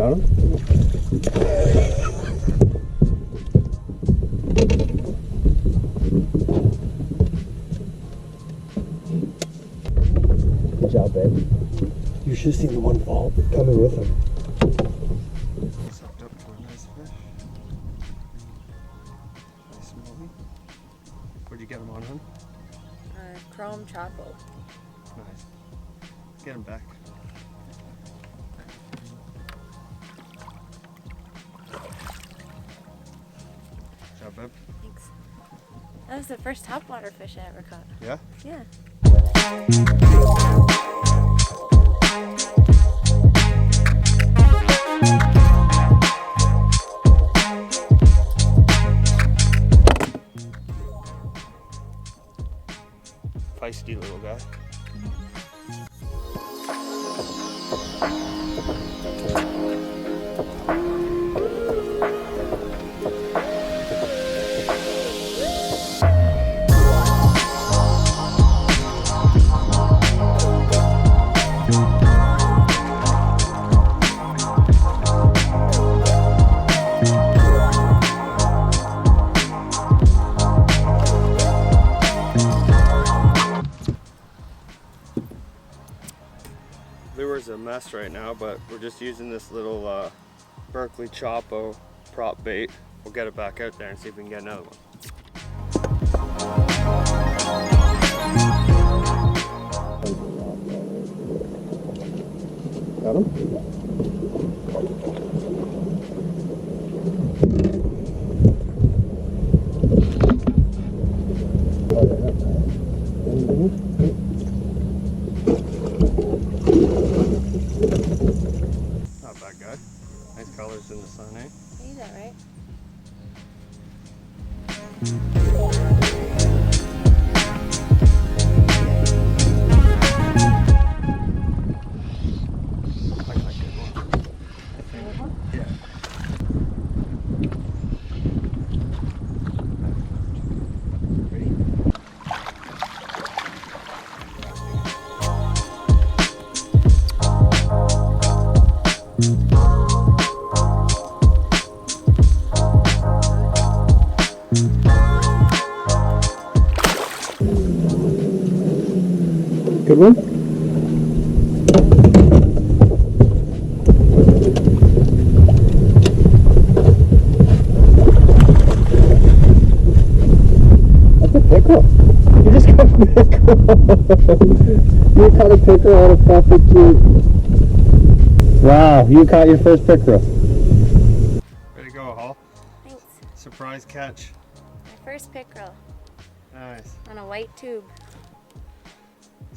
Got him? Good job, babe. You should have seen the one fall coming with him. Sucked up to a nice fish. Nice smallie. Where'd you get him on, hon? Chrome Chapo. Nice. Get him back. Good job, babe. Thanks. That was the first topwater fish I ever caught. Yeah? Yeah. Feisty little guy. Lure's a mess right now, but we're just using this little Berkeley Chapo prop bait. We'll get it back out there and see if we can get another one. Got him? Not bad, guy. Nice colors in the sun, eh? Is that right? I got a good one. I think. Yeah. Ready? Good one? That's a pickerel. You just got a pickerel. You caught a pickerel on a plastic tube. Wow, you caught your first pickerel. Ready to go, Hall? Thanks. Surprise catch. My first pickerel Nice. on a white tube.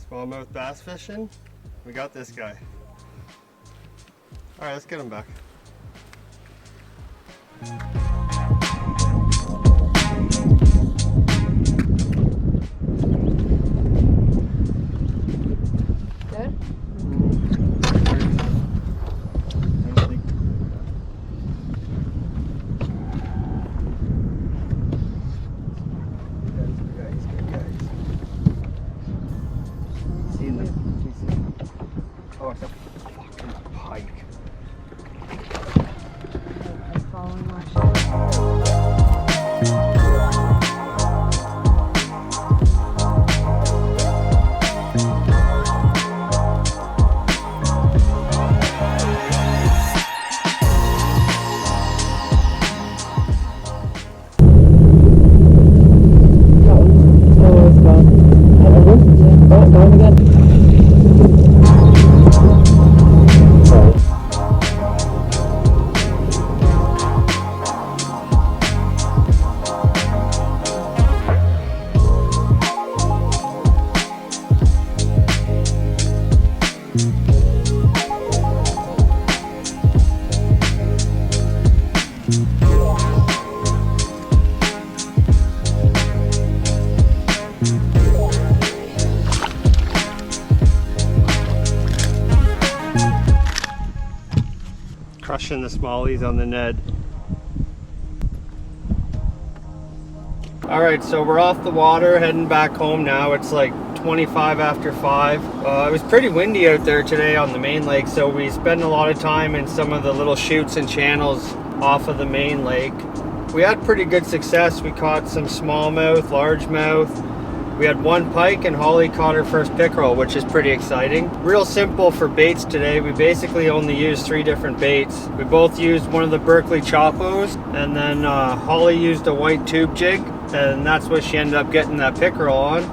Smallmouth bass fishing. We got this guy. All right, let's get him back. Good? Oh, it's a fucking pike. I'm following my shadow. Crushing the smallies on the Ned. All right, so we're off the water, heading back home now. It's like 25 after 5. It was pretty windy out there today on the main lake, so we spent a lot of time in some of the little chutes and channels off of the main lake. We had pretty good success. We caught some smallmouth, largemouth. We had one pike, and Holly caught her first pickerel, which is pretty exciting. Real simple for baits today. We basically only used 3 different baits. We both used one of the Berkeley Choppos, and then Holly used a white tube jig, and that's what she ended up getting that pickerel on.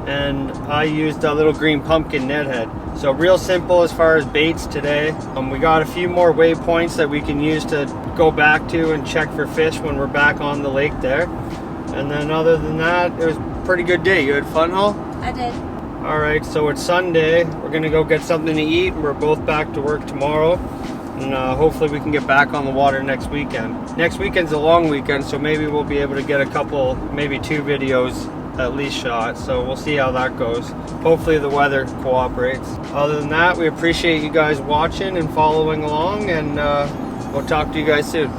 And I used a little green pumpkin net head. So real simple as far as baits today. We got a few more waypoints that we can use to go back to and check for fish when we're back on the lake there. And then other than that, it was a pretty good day. You had fun, Hall? I did. All right, so it's Sunday. We're gonna go get something to eat, and we're both back to work tomorrow. And hopefully we can get back on the water next weekend. Next weekend's a long weekend, so maybe we'll be able to get a couple, maybe 2 videos at least shot. So we'll see how that goes. Hopefully the weather cooperates. Other than that, we appreciate you guys watching and following along, and we'll talk to you guys soon.